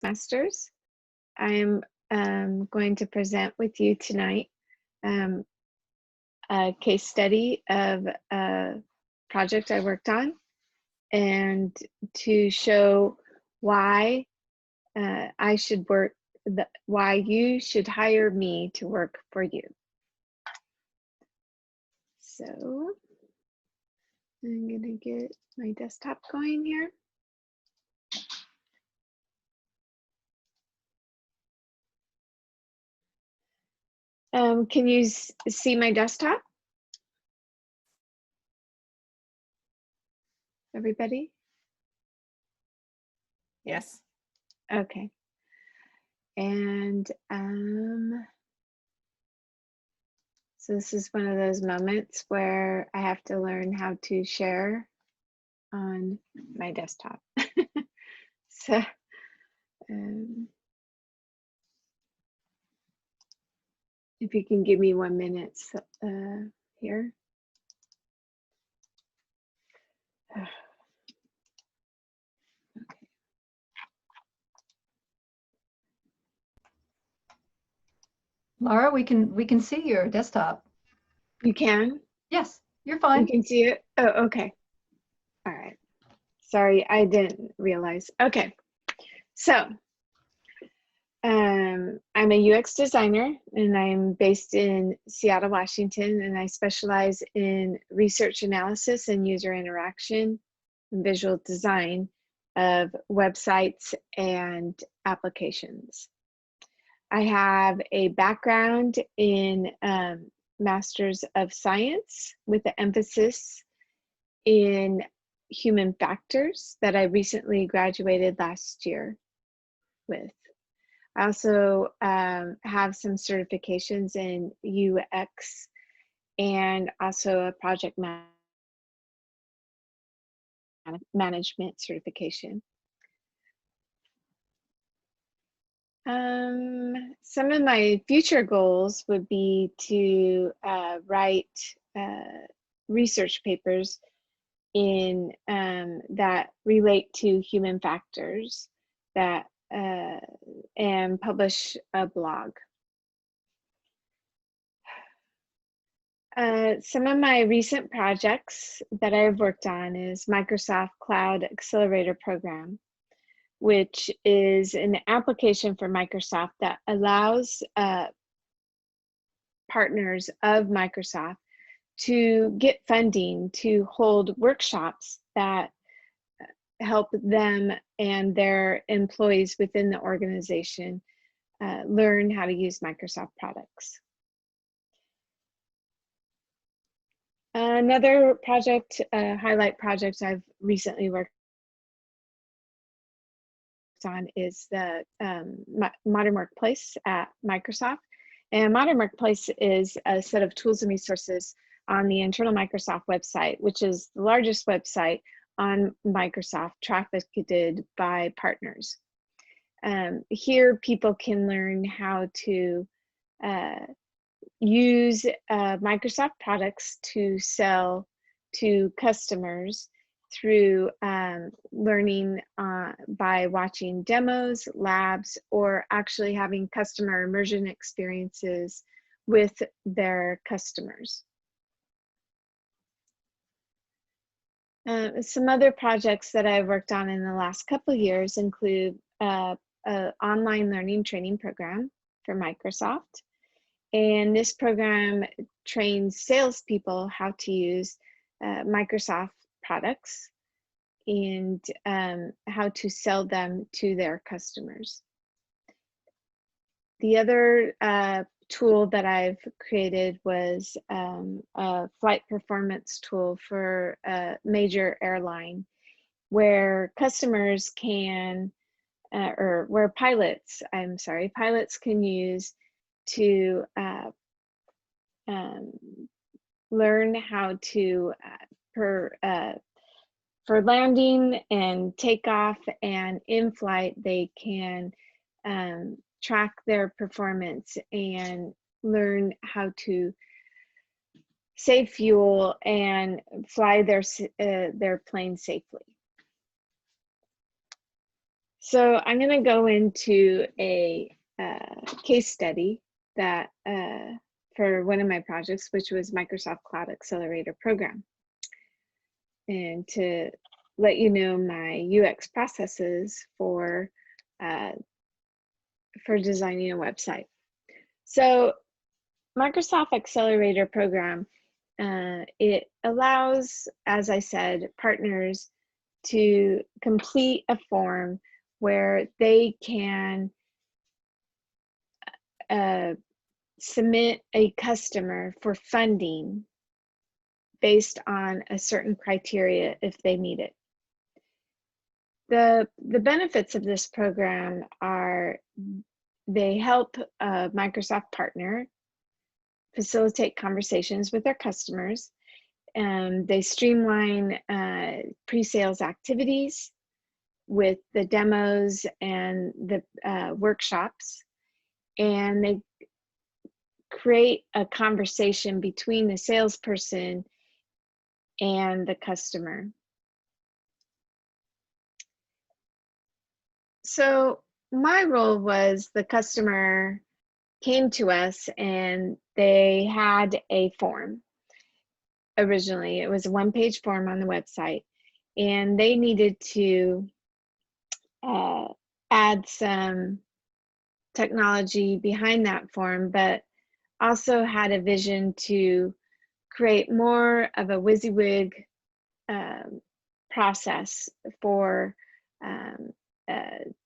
Masters. I'm going to present with you tonight um, a case study of a project I worked on and to show why I should work, why you should hire me to work for you. So I'm gonna get my desktop going here. Can you see my desktop? Everybody? Yes. Okay. And so this is one of those moments where I have to learn how to share on my desktop. So if you can give me 1 minute here. Laura, we can see your desktop. You can? Yes, you're fine. You can see it? Oh, okay. All right. Sorry, I didn't realize. Okay. So I'm a UX designer and I'm based in Seattle, Washington, and I specialize in research analysis and user interaction and visual design of websites and applications. I have a background in Masters of Science with an emphasis in human factors that I recently graduated last year with. I also have some certifications in UX and also a project management certification. Some of my future goals would be to write research papers in that relate to human factors that and publish a blog. Some of my recent projects that I've worked on is Microsoft Cloud Accelerator Program, which is an application for Microsoft that allows partners of Microsoft to get funding to hold workshops that help them and their employees within the organization learn how to use Microsoft products. Another project, highlight project I've recently worked on is the Modern Workplace at Microsoft. And Modern Workplace is a set of tools and resources on the internal Microsoft website, which is the largest website on Microsoft, trafficked by partners. Here, people can learn how to use Microsoft products to sell to customers through learning by watching demos, labs, or actually having customer immersion experiences with their customers. Some other projects that I've worked on in the last couple of years include an online learning training program for Microsoft. And this program trains salespeople how to use Microsoft products and how to sell them to their customers. The other tool that I've created was a flight performance tool for a major airline where customers can, or where pilots can use to learn how to, for landing and takeoff and in flight, they can track their performance and learn how to save fuel and fly their plane safely. So I'm going to go into a case study that for one of my projects, which was Microsoft Cloud Accelerator Program. And to let you know my UX processes for designing a website. So Microsoft Accelerator Program, it allows, as I said, partners to complete a form where they can submit a customer for funding based on a certain criteria if they meet it. The benefits of this program are they help a Microsoft partner facilitate conversations with their customers, and they streamline pre-sales activities with the demos and the workshops, and they create a conversation between the salesperson and the customer. So my role was the customer came to us and they had a form. Originally, it was a one-page form on the website, and they needed to add some technology behind that form, but also had a vision to create more of a WYSIWYG process for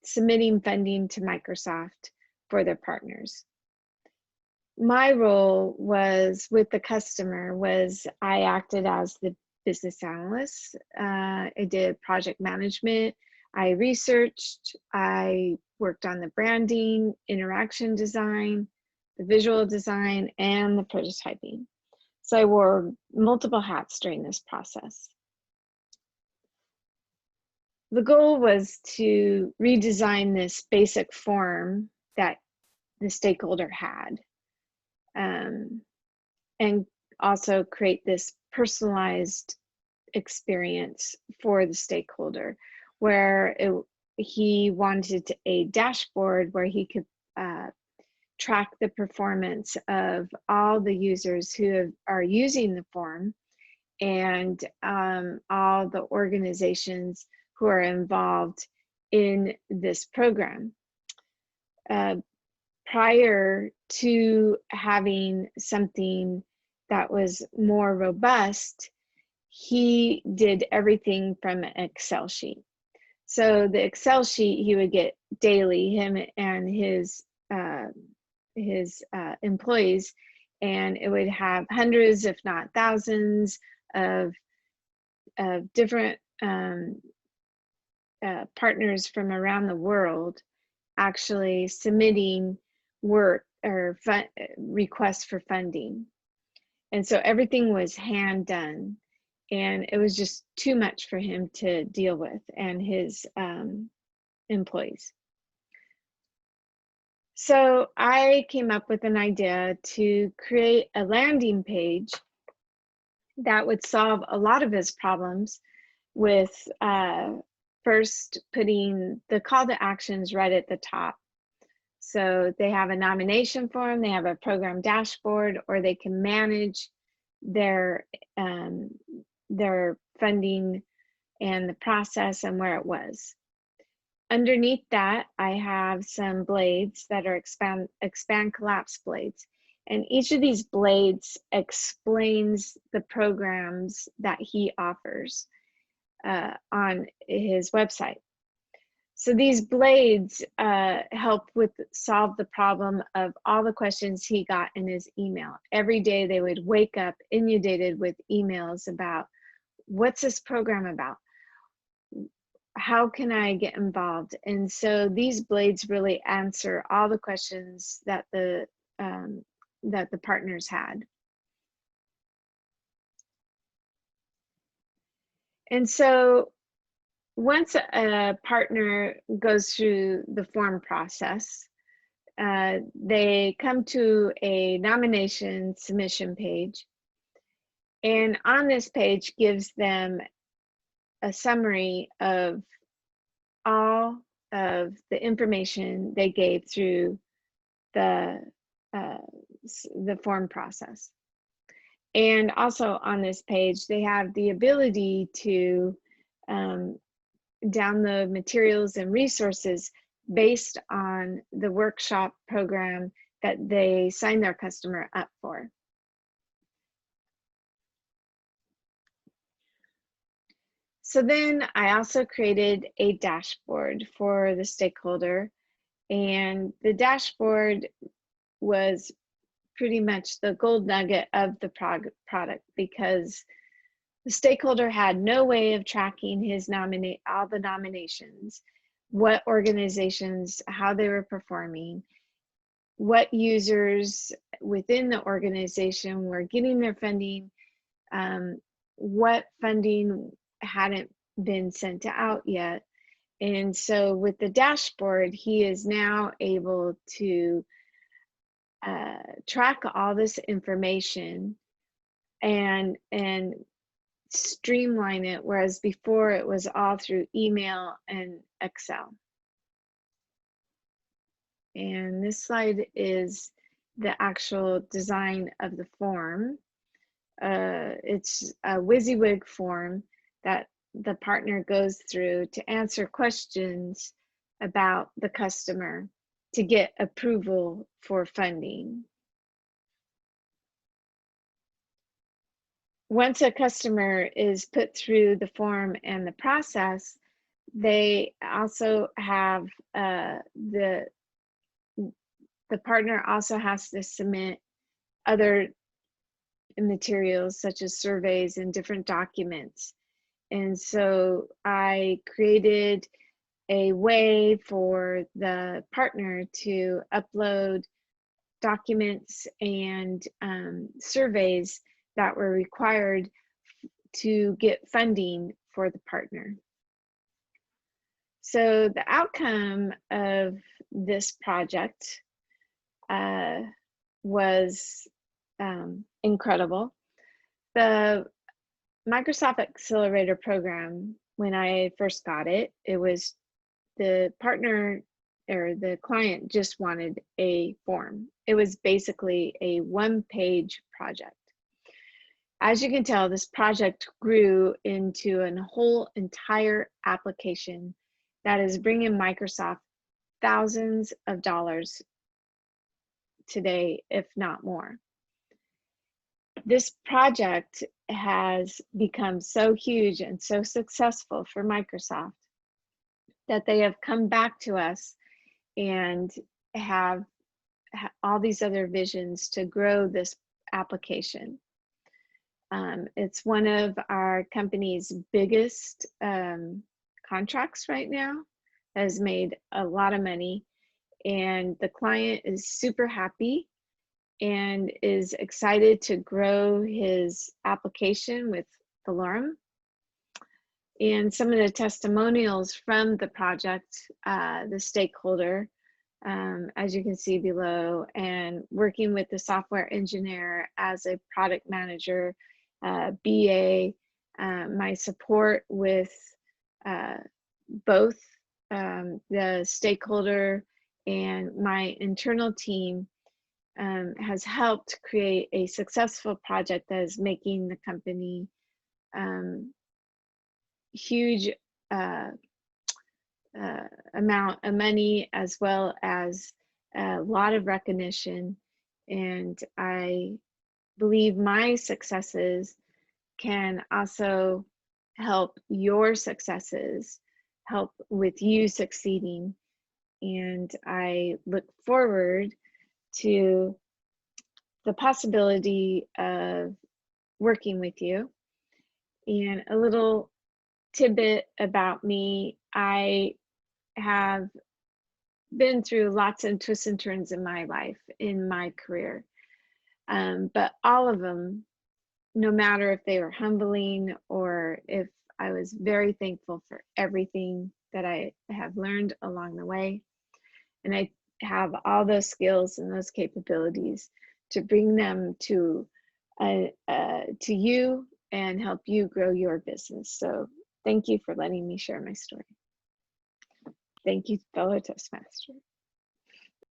submitting funding to Microsoft for their partners. My role was with the customer was I acted as the business analyst. I did project management. I researched. I worked on the branding, interaction design, the visual design, and the prototyping. So I wore multiple hats during this process. The goal was to redesign this basic form that the stakeholder had, and also create this personalized experience for the stakeholder, where he wanted a dashboard where he could track the performance of all the users who are using the form, and all the organizations who are involved in this program. Prior to having something that was more robust, he did everything from an Excel sheet. So the Excel sheet he would get daily, him and his employees, and it would have hundreds, if not thousands, of different partners from around the world actually submitting work or requests for funding. And so everything was hand done, and it was just too much for him to deal with and his employees. So I came up with an idea to create a landing page that would solve a lot of his problems with first putting the call to actions right at the top. So they have a nomination form, they have a program dashboard, or they can manage their funding and the process and where it was. Underneath that, I have some blades that are expand collapse blades. And each of these blades explains the programs that he offers on his website. So these blades help solve the problem of all the questions he got in his email. Every day they would wake up inundated with emails about, what's this program about? How can I get involved? And so these blades really answer all the questions that the partners had. And so once a partner goes through the form process, they come to a nomination submission page. And on this page gives them a summary of all of the information they gave through the form process. And also on this page, they have the ability to download materials and resources based on the workshop program that they sign their customer up for. So then I also created a dashboard for the stakeholder, and the dashboard was pretty much the gold nugget of the product, because the stakeholder had no way of tracking his all the nominations, what organizations, how they were performing, what users within the organization were getting their funding, what funding hadn't been sent out yet. And so with the dashboard, he is now able to track all this information and streamline it, whereas before it was all through email and Excel. And this slide is the actual design of the form. It's a WYSIWYG form that the partner goes through to answer questions about the customer to get approval for funding. Once a customer is put through the form and the process, they also have the partner also has to submit other materials such as surveys and different documents. And so I created a way for the partner to upload documents and surveys that were required to get funding for the partner. So the outcome of this project was incredible. The Microsoft Accelerator program, when I first got it, it was the partner or the client just wanted a form. It was basically a one-page project. As you can tell, this project grew into a whole entire application that is bringing Microsoft thousands of dollars today, if not more. This project has become so huge and so successful for Microsoft that they have come back to us and have all these other visions to grow this application. It's one of our company's biggest contracts right now, has made a lot of money, and the client is super happy and is excited to grow his application with Valorum. And some of the testimonials from the project, the stakeholder, as you can see below, and working with the software engineer as a product manager, BA, my support with both the stakeholder and my internal team has helped create a successful project that is making the company huge amount of money, as well as a lot of recognition. And I believe my successes can also help your successes, help with you succeeding. And I look forward to the possibility of working with you. And a little tidbit about me: I have been through lots of twists and turns in my life, in my career, but all of them, no matter if they were humbling or if I was very thankful for everything that I have learned along the way. And I have all those skills and those capabilities to bring them to you and help you grow your business. So thank you for letting me share my story. Thank you, fellow Toastmaster.